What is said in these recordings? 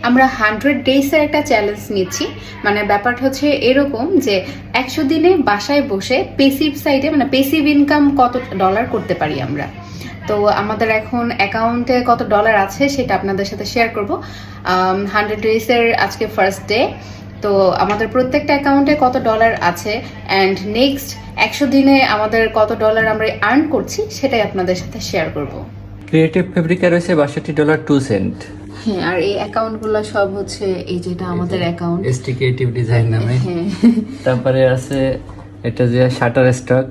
আমরা 100 ডেজের একটা চ্যালেঞ্জ নিচ্ছি। মানে ব্যাপারটা হচ্ছে এরকম যে 100 দিনে বাসায় বসে পেসিভ সাইডে মানে পেসিভ ইনকাম কত ডলার করতে পারি আমরা। তো আমাদের এখন অ্যাকাউন্টে কত ডলার আছে সেটা আপনাদের সাথে শেয়ার করব। 100 ডেজের আজকে ফার্স্ট ডে। তো আমাদের প্রত্যেকটা অ্যাকাউন্টে কত ডলার আছে অ্যান্ড নেক্সট 100 দিনে আমাদের কত ডলার আমরা আর্ন করছি সেটাই আপনাদের সাথে শেয়ার করব। ক্রিয়েটিভ ফেব্রিকা রয়েছে $62.02। হ্যাঁ, আর এই অ্যাকাউন্টগুলো সব হচ্ছে এই যেটা আমাদের অ্যাকাউন্ট এসটি ক্রিয়েটিভ ডিজাইন নামে। হ্যাঁ, তারপরে আছে এটা যে শাটার স্টক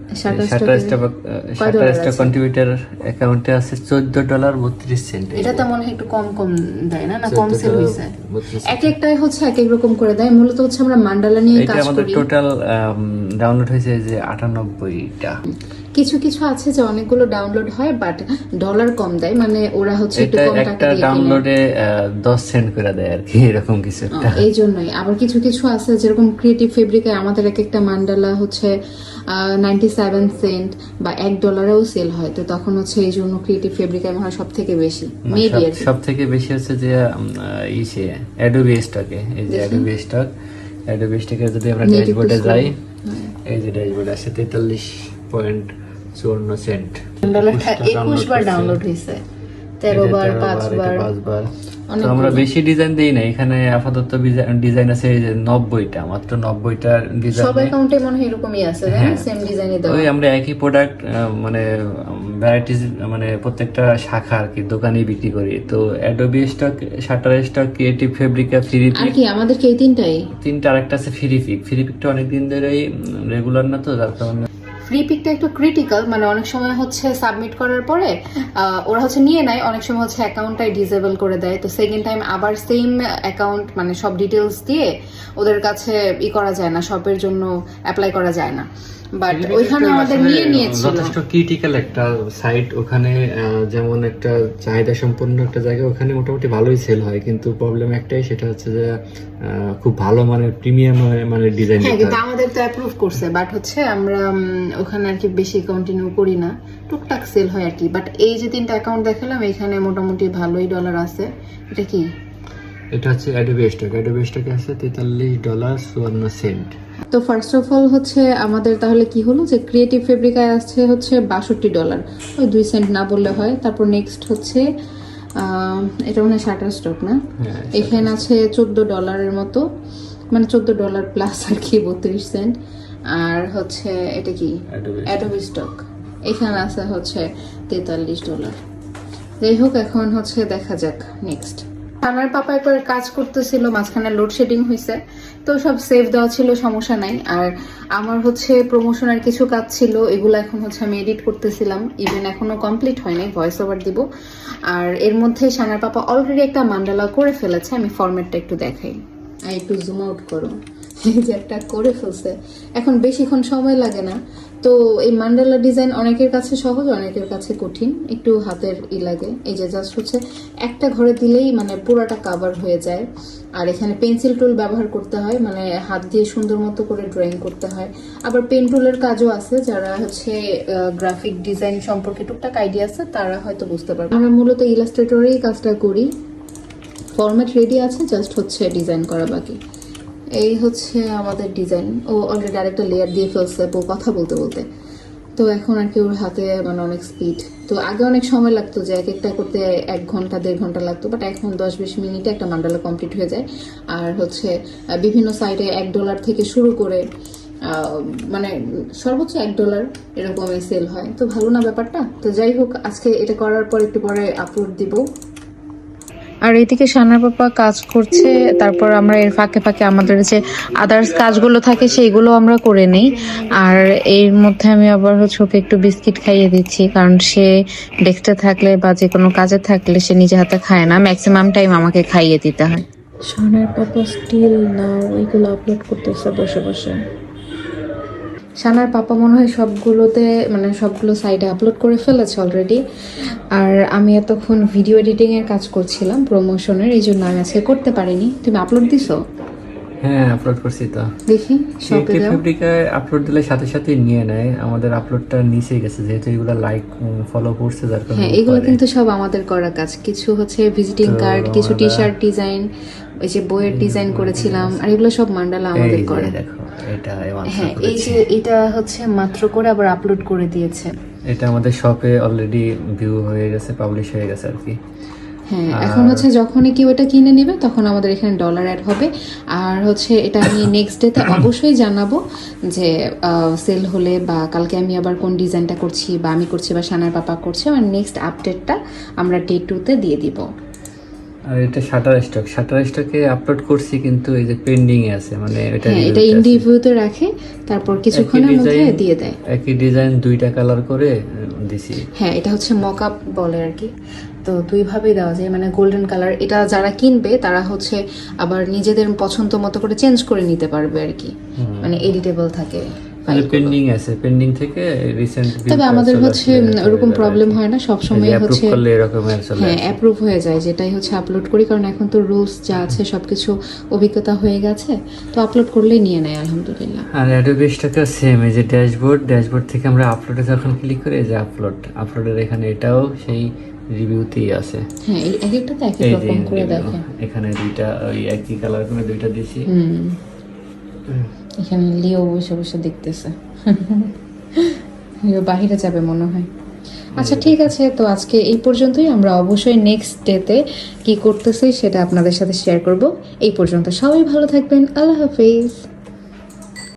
কন্ট্রিবিউটর অ্যাকাউন্টে আছে $14.32। এটা তো মনে হয় একটু কম কম দেয় না, না কম সেল হইছে। এক একটাই হচ্ছে এক এক রকম করে দেয়। মূলত হচ্ছে আমরা মান্ডালা নিয়ে কাজ করি। এটা আমাদের টোটাল ডাউনলোড হয়েছে যে 98টা। কিছু কিছু আছে যে অনেকগুলো ডাউনলোড হয় বাট ডলার কম দেয়, মানে ওরা হচ্ছে একটু কম টাকা একটা দিয়ে ডাউনলোডে 10 সেন্ট করে দেয় আর কি, এরকম কিছু একটা। এই জন্যই আবার কিছু কিছু আছে যেরকম ক্রিয়েটিভ ফেব্রিকায় আমাদের এক একটা মান্ডালা হচ্ছে 97 সেন্ট বা $1 সেল হয়। তো তখন হচ্ছে এই জন্য ক্রিয়েটিভ ফেব্রিকায় মনে হয় সব থেকে বেশি, মেবি সব থেকে বেশি হচ্ছে যে ইসে অ্যাডোবি স্টকে। এই যে অ্যাডোবি স্টকে যদি আমরা ড্যাশবোর্ডে যাই, এই যে ড্যাশবোর্ডে আছে 43.54 সেন্ট। ডলারটা 21 বার ডাউনলোড হয়েছে, 13 বার 5 বার। তো আমরা বেশি ডিজাইন দেই না এখানে। আপাতত ডিজাইন আছে এই যে 90টা, মাত্র 90টা ডিজাইন। সব অ্যাকাউন্টে মনে হয় এরকমই আছে, সেম ডিজাইনই দেওয়া। ওই আমরা একই প্রোডাক্ট মানে ভ্যারাইটিস মানে প্রত্যেকটা শাখা আর কি দোকানে বিক্রি করি। তো Adobe Stock, Shutterstock, Creative Fabrica, Freepik আর কি আমাদের কি এই তিনটা। আরেকটা আছে ফ্রিপিকটা অনেকদিন ধরেই রেগুলার না, তো যার কারণে ফ্রি পিকটা একটু ক্রিটিক্যাল। মানে অনেক সময় হচ্ছে সাবমিট করার পরে ওরা হচ্ছে নিয়ে নেয়, অনেক সময় হচ্ছে অ্যাকাউন্টটাই ডিসেবল করে দেয়। তো সেকেন্ড টাইম আবার সেম অ্যাকাউন্ট মানে সব ডিটেলস দিয়ে ওদের কাছে করা যায় না, শপের জন্য অ্যাপ্লাই করা যায় না। বাট ওইখানে আমাদের নিয়েছিল। যথেষ্ট ক্রিটিক্যাল একটা সাইট। ওখানে যেমন একটা চাহিদা সম্পন্ন একটা জায়গা, ওখানে মোটামুটি ভালোই সেল হয়। কিন্তু প্রবলেম একটাই, সেটা হচ্ছে যে খুব ভালো মানের প্রিমিয়াম মানে ডিজাইন। হ্যাঁ, কিন্তু আমাদের তো অ্যাপ্রুভ করছে, বাট হচ্ছে আমরা ওখানে আর কি বেশি কন্টিনিউ করি না, টুকটাক সেল হয় আর কি। বাট এই যে 3টা অ্যাকাউন্ট দেখালাম এখানে মোটামুটি ভালোই ডলার আছে। এটা কি? এটা হচ্ছে অ্যাডোবি স্টকে আছে $43.54। তো ফার্স্ট অফ অল হচ্ছে আমাদের তাহলে কি হলো যে ক্রিয়েটিভ ফেব্রিকায় আছে হচ্ছে $62, ওই 2 সেন্ট না বললে হয়। তারপর নেক্সট হচ্ছে এটা মনে হয় শাটার স্টক না, এখানে আছে $14 মতো, মানে $14 প্লাস আর কি 32 সেন্ট। আর হচ্ছে এটা কি অ্যাডোবি স্টক, এখানে আছে হচ্ছে $43। যাই হোক, এখন হচ্ছে দেখা যাক নেক্সট। আমার পাপা একবার কাজ করতেছিল, মাঝখানে লোডশেডিং হয়েছে, তো সব সেভ দেওয়া ছিল, সমস্যা নাই। আর আমার হচ্ছে প্রমোশনের কিছু কাজ ছিল, এগুলো এখন হচ্ছে আমি এডিট করতেছিলাম, ইভেন এখনো কমপ্লিট হয়নি, ভয়েস ওভার দিব। আর এর মধ্যে সানার পাপা অলরেডি একটা মান্ডালা করে ফেলেছে, আমি ফরম্যাটটা একটু দেখাই। আর একটু জুম আউট করো, এই যে একটা করে ফেলছে। এখন বেশিক্ষণ সময় লাগে না। তো এই মান্ডালা ডিজাইন অনেকের কাছে সহজ, অনেকের কাছে কঠিন, একটু হাতের লাগে। এই যে জাস্ট হচ্ছে একটা ঘরে দিলেই মানে পুরোটা কাভার হয়ে যায়। আর এখানে পেন্সিল টুল ব্যবহার করতে হয়, মানে হাত দিয়ে সুন্দর মতো করে ড্রয়িং করতে হয়। আবার পেন টুলের কাজও আছে, যারা হচ্ছে গ্রাফিক ডিজাইন সম্পর্কে টুকটাক আইডিয়া আছে তারা হয়তো বুঝতে পারবে। আমরা মূলত ইলাস্ট্রেটরেই কাজটা করি, ফরম্যাট রেডি আছে, জাস্ট হচ্ছে ডিজাইন করা বাকি। এই হচ্ছে আমাদের ডিজাইন। ও অলরেডি আরেকটা লেয়ার দিয়ে ফেলছে কথা বলতে বলতে। তো এখন আর কি ওর হাতে মানে অনেক স্পিড। তো আগে অনেক সময় লাগতো, যে এক একটা করতে 1 ঘন্টা 1.5 ঘন্টা লাগতো, বাট এখন 10-20 মিনিটে একটা মান্ডালা কমপ্লিট হয়ে যায়। আর হচ্ছে বিভিন্ন সাইটে $1 থেকে শুরু করে মানে সর্বোচ্চ $1 এরকমই সেল হয়। তো ভালো না ব্যাপারটা? তো যাই হোক, আজকে এটা করার পর একটু পরে আপলোড দিব। আর এদিকে সানার পাপা কাজ করছে, তারপর আমরা এর ফাঁকে ফাঁকে আমাদের যে আদার্স কাজগুলো থাকে সেইগুলো আমরা করে নেই। আর এর মধ্যে আমি আবার হচ্ছে ওকে একটু বিস্কিট খাইয়ে দিচ্ছি, কারণ সে ডেস্কে থাকলে বা যে কোনো কাজে থাকলে সে নিজে হাতে খায় না, ম্যাক্সিমাম টাইম আমাকে খাইয়ে দিতে হয়। সানার পাপা স্টিল নাও এগুলো আপলোড করতেছে বসে বসে। সানার পাপা মনে হয় সবগুলোতে মানে সবগুলো সাইডে আপলোড করে ফেলেছে অলরেডি। আর আমি এতক্ষণ ভিডিও এডিটিং এর কাজ করছিলাম প্রমোশনের, এই জন্য আমি আজকে করতে পারিনি। তুমি আপলোড দিছো? হ্যাঁ আপলোড করছি তো। দেখি শপে ক্রিয়েটিভ দাও। ফেব্রিকায় আপলোড দিলে সাথে সাথে নিয়ে নেয়, আমাদের আপলোডটা নিচে গেছে যেহেতু এগুলো লাইক ফলো করছে যার কারণে হ্যাঁ এগুলো কিন্তু সব আমাদের করা কাজ, কিছু হচ্ছে ভিজিটিং তো কার্ড, কিছু টি আমরা- শার্ট ডিজাইন, ওই যে বইয়ের ডিজাইন করেছিলাম, আর এগুলো সব মান্ডালা আমাদের এই যে করা। দেখো এটা হ্যাঁ এই যে এটা হচ্ছে মাত্র করে আবার আপলোড করে দিয়েছে। এটা আমাদের শপে অলরেডি ভিউ হয়ে গেছে, পাবলিশ হয়ে গেছে আর কি। হ্যাঁ এখন হচ্ছে যখনই কেউ এটা কিনে নেবে তখন আমাদের এখানে ডলার অ্যাড হবে। আর হচ্ছে এটা আমি নেক্সট ডেতে অবশ্যই জানাবো যে সেল হলে, বা কালকে আমি আবার কোন ডিজাইনটা করছি, বা আমি করছি বা সানার পাপা করছে, আর নেক্সট আপডেটটা আমরা ডে 2-তে দিয়ে দিব। আর এটা শাটার স্টকে আপলোড করছি কিন্তু এই যে পেন্ডিং এ আছে, মানে এটা হ্যাঁ এটা ইন্ডি ভিউতে রাখে, তারপর কিছুক্ষণের মধ্যে দিয়ে দেয়। একই ডিজাইন দুইটা কালার করে দিছি। হ্যাঁ এটা হচ্ছে মকআপ বলে আর কি, তো দুইভাবেই দেওয়া যায়, মানে গোল্ডেন কালার, এটা যারা কিনবে তারা হচ্ছে আবার নিজেদের পছন্দ মতো করে চেঞ্জ করে নিতে পারবে আর কি, মানে এডিটেবল থাকে। পেন্ডিং আছে, পেন্ডিং থেকে রিসেন্ট তবে আমাদের হচ্ছে ওরকম প্রবলেম হয় না, সব সময় হচ্ছে করলে এরকমের চলে হ্যাঁ আসে। অ্যাপ্রুভ হয়ে যায়, যেটাই হচ্ছে আপলোড করি, কারণ এখন তো রুলস যা আছে সবকিছু অভিজ্ঞতা হয়ে গেছে, তো আপলোড করলেই নিয়ে নেয় আলহামদুলিল্লাহ। আর অ্যাডোবি স্টকেও সেম, এই যে ড্যাশবোর্ড থেকে আমরা আপলোডে যখন ক্লিক করি, এই যে আপলোডের এখানে এটাও সেই রিভিউতেই আছে। হ্যাঁ এই এক একটাতে এক এই এক যে রকম করে review, দেখে। এখানে দুইটা ওই একই কালার করে দুইটা দিছি। এখানে লিও বসে বসে দেখতেছে, লিও বাহিরে যাবে মনে হয়। আচ্ছা ঠিক আছে, তো আজকে এই পর্যন্তই। আমরা অবশ্যই নেক্সট ডেতে কি করতেছি সেটা আপনাদের সাথে শেয়ার করব। এই পর্যন্ত সবাই ভালো থাকবেন, আল্লাহ হাফেজ।